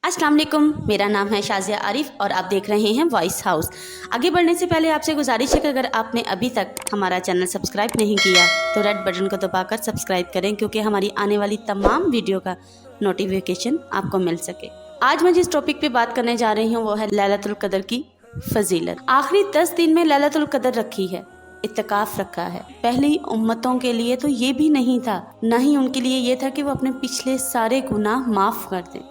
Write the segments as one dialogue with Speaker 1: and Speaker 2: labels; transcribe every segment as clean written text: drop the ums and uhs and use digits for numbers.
Speaker 1: अस्सलाम वालेकुम, मेरा नाम है शाज़िया आरिफ और आप देख रहे हैं वॉइस हाउस। आगे बढ़ने से पहले आपसे गुजारिश है कि अगर आपने अभी तक हमारा चैनल सब्सक्राइब नहीं किया तो रेड बटन को दबाकर सब्सक्राइब करें, क्योंकि हमारी आने वाली तमाम वीडियो का नोटिफिकेशन आपको मिल सके। आज मैं जिस टॉपिक पे बात करने जा रही हूँ वो है लैलतुल कदर की फजीलत। आखिरी 10 दिन में लैलतुल कदर रखी है, इत्तिकाफ रखा है। पहली उम्मतों के लिए तो ये भी नहीं था, ना ही उनके लिए ये था कि वो अपने पिछले सारे गुनाह माफ़ कर दें।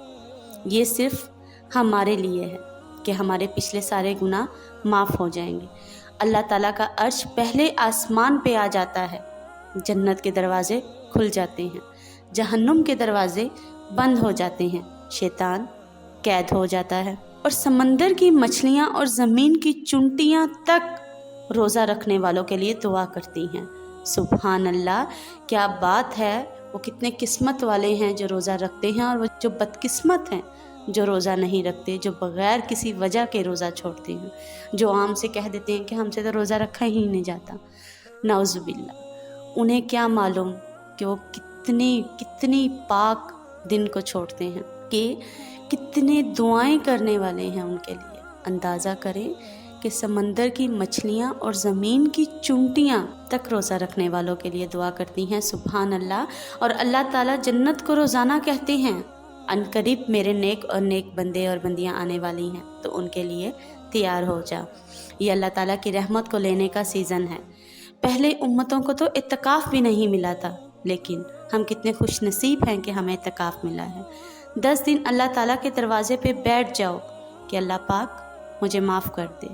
Speaker 1: ये सिर्फ हमारे लिए है कि हमारे पिछले सारे गुनाह माफ़ हो जाएंगे। अल्लाह ताला का अर्श पहले आसमान पे आ जाता है, जन्नत के दरवाज़े खुल जाते हैं, जहन्नुम के दरवाज़े बंद हो जाते हैं, शैतान कैद हो जाता है और समंदर की मछलियाँ और ज़मीन की चुंटियाँ तक रोज़ा रखने वालों के लिए दुआ करती हैं। सुभान अल्लाह, क्या बात है। वो कितने किस्मत वाले हैं जो रोज़ा रखते हैं, और वो जो बदकिस्मत हैं जो रोज़ा नहीं रखते, जो बग़ैर किसी वजह के रोज़ा छोड़ते हैं, जो आम से कह देते हैं कि हमसे तो रोज़ा रखा ही नहीं जाता। नाउज़ुबिल्लाह, उन्हें क्या मालूम कि वो कितनी पाक दिन को छोड़ते हैं, कि कितने दुआएं करने वाले हैं उनके लिए। अंदाज़ा करें कि समंदर की मछलियाँ और ज़मीन की चुंटियाँ तक रोज़ा रखने वालों के लिए दुआ करती हैं। सुभान अल्लाह। और अल्लाह ताला जन्नत को रोज़ाना कहते हैं, अनकरीब मेरे नेक और नेक बंदे और बंदियाँ आने वाली हैं, तो उनके लिए तैयार हो जा। ये अल्लाह ताला की रहमत को लेने का सीज़न है। पहले उम्मतों को तो इत्तिकाफ़ भी नहीं मिला था, लेकिन हम कितने खुश नसीब हैं कि हमें इत्तिकाफ़ मिला है। 10 दिन अल्लाह ताला के दरवाज़े पे बैठ जाओ कि अल्लाह पाक मुझे माफ़ कर दे।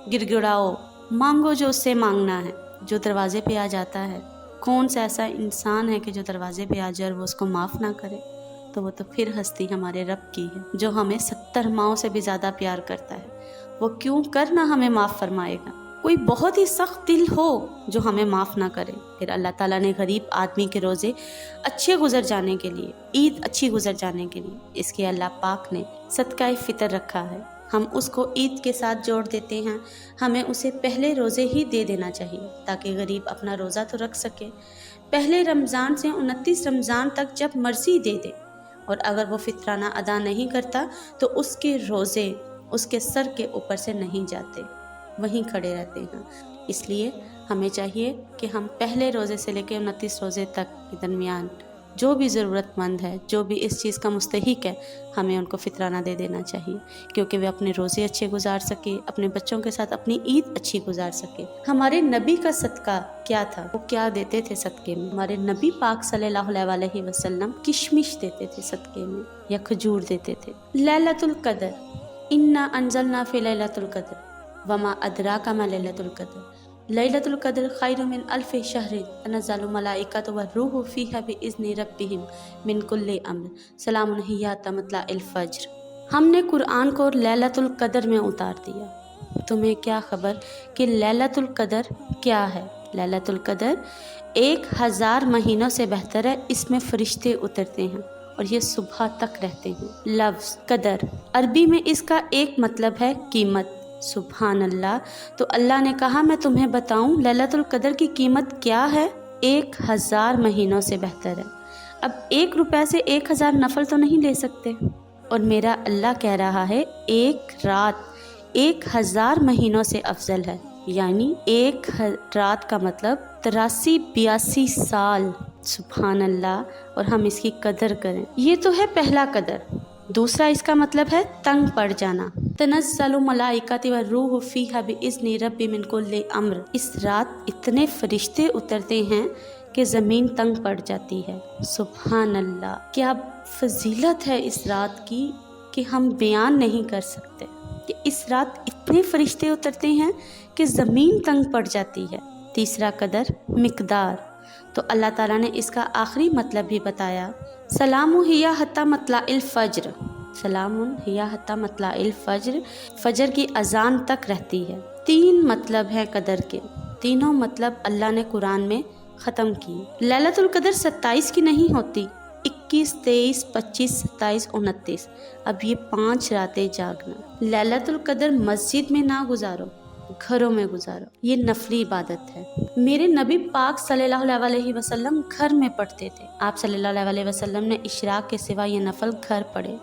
Speaker 1: गिड़गिड़ाओ, मांगो जो उससे मांगना है। जो दरवाज़े पे आ जाता है, कौन सा ऐसा इंसान है कि जो दरवाज़े पे आ जाए और वो उसको माफ़ ना करे? तो वो तो फिर हस्ती हमारे रब की है, जो हमें 70 माओं से भी ज़्यादा प्यार करता है। वो क्यों करना हमें माफ़ फरमाएगा? कोई बहुत ही सख्त दिल हो जो हमें माफ़ ना करे। फिर अल्लाह ताला ने गरीब आदमी के रोज़े अच्छे गुजर जाने के लिए, ईद अच्छी गुजर जाने के लिए, इसके अल्लाह पाक ने सदका फ़ितर रखा है। हम उसको ईद के साथ जोड़ देते हैं। हमें उसे पहले रोज़े ही दे देना चाहिए ताकि गरीब अपना रोज़ा तो रख सके। पहले रमज़ान से 29 रमज़ान तक जब मर्ज़ी दे दे, और अगर वो फितराना अदा नहीं करता तो उसके रोज़े उसके सर के ऊपर से नहीं जाते, वहीं खड़े रहते हैं। इसलिए हमें चाहिए कि हम पहले रोज़े से लेकर 29 रोज़े तक के दरमियान जो भी ज़रूरतमंद है, जो भी इस चीज़ का मुस्तहिक है, हमें उनको फितराना दे देना चाहिए, क्योंकि वे अपने रोज़े अच्छे गुजार सके, अपने बच्चों के साथ अपनी ईद अच्छी गुजार सके। हमारे नबी का सदका क्या था, वो क्या देते थे सदके में? हमारे नबी पाक सल्लल्लाहु अलैहि वसल्लम किशमिश देते थे सदके में, या खजूर देते थे। लैलतुल कदर, इन्ना अंज़लना फ़ी लैलतुल कदर वमा अदराका मा लैलतुल कदर लैलतुल कदर खैरुम मिन अल्फ़ि शहरिन तनज़्ज़लु मलाइकतु वर्रूहु फ़ीहा बिइज़्नि रब्बिहिम मिन कुल्लि अम्र सलामुन हिया हत्ता मत्लाइल फ़ज्र। हमने कुरान को लैलतुल कदर में उतार दिया। तुम्हें क्या खबर कि लैलतुल कदर क्या है? लैलतुल कदर 1000 महीनों से बेहतर है। इसमें फरिश्ते उतरते हैं और ये सुबह तक रहते हैं। लफ्ज़ कदर अरबी में इसका एक मतलब है कीमत। सुभान अल्लाह। तो अल्लाह ने कहा मैं तुम्हें बताऊं लैलतुल कदर की कीमत क्या है? 1000 महीनों से बेहतर है। अब 1 रुपए से 1000 नफल तो नहीं ले सकते, और मेरा अल्लाह कह रहा है एक रात 1000 महीनों से अफजल है। यानी एक रात का मतलब 83-82 साल। सुभान अल्लाह। और हम इसकी कदर करें, ये तो है पहला कदर। दूसरा इसका मतलब है तंग पड़ जाना। तनज़्ज़लु मलाइकतु वर्रूहु फ़ीहा बिइज़्नि रब्बिहिम मिन कुल्लि अम्र। इस रात इतने फरिश्ते उतरते हैं कि ज़मीन तंग पड़ जाती है। सुभान अल्लाह, क्या फजीलत है इस रात की कि हम बयान नहीं कर सकते। कि इस रात इतने फरिश्ते उतरते हैं कि ज़मीन तंग पड़ जाती है। तीसरा कदर मिक़दार। तो अल्लाह ताला ने इसका आखिरी मतलब भी बताया, सलामुन हिया हत्ता मत्लाइल फ़ज्र। सलामुन हिया हत्ता मत्लाइल फ़ज्र, फ़जर की अजान तक रहती है। 3 मतलब हैं कदर के, तीनों मतलब अल्लाह ने कुरान में ख़त्म किए। लैलतुल कदर 27 की नहीं होती, 21, 23, 25, 27, 29। अब ये 5 रातें जागना। लैलतुल कदर मस्जिद में ना गुजारो, घरों में गुजारो। ये नफली इबादत है। मेरे नबी पाक सल्लल्लाहु अलैहि वसल्लम घर में पढ़ते थे। आप सल्लल्लाहु अलैहि वसल्लम ने इशराक के सिवा ये नफल घर पढ़े।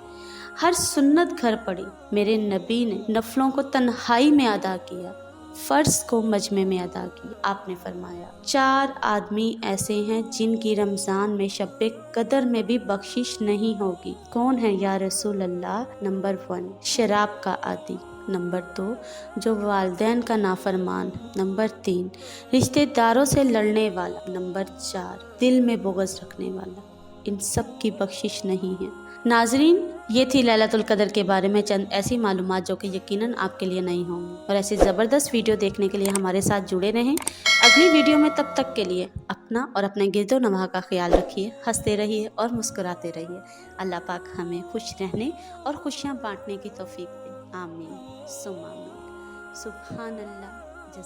Speaker 1: हर सुन्नत घर पड़ी मेरे नबी ने नफलों को तन्हाई में अदा किया, फ़र्ज को मजमे में अदा किया। आपने फरमाया 4 आदमी ऐसे हैं जिनकी रमज़ान में शब कदर में भी बख्शिश नहीं होगी। कौन है या रसूल अल्लाह? नंबर 1 शराब का आदी, नंबर 2 जो वालिदैन का नाफरमान, नंबर 3 रिश्तेदारों से लड़ने वाला, नंबर 4 दिल में बुग़्ज़ रखने वाला। इन सब की बख्शिश नहीं है। नाज़रीन, ये थी लैलतुल क़द्र के बारे में चंद ऐसी मालूमात जो कि यकीनन आपके लिए नहीं होंगी, और ऐसी ज़बरदस्त वीडियो देखने के लिए हमारे साथ जुड़े रहें अगली वीडियो में। तब तक के लिए अपना और अपने गिरदो नवाह का ख्याल रखिए, हंसते रहिए और मुस्कुराते रहिए। अल्लाह पाक हमें खुश रहने और खुशियाँ बांटने की तौफीक दे। आमीन सुम्मा आमीन। सुब्हान अल्लाह।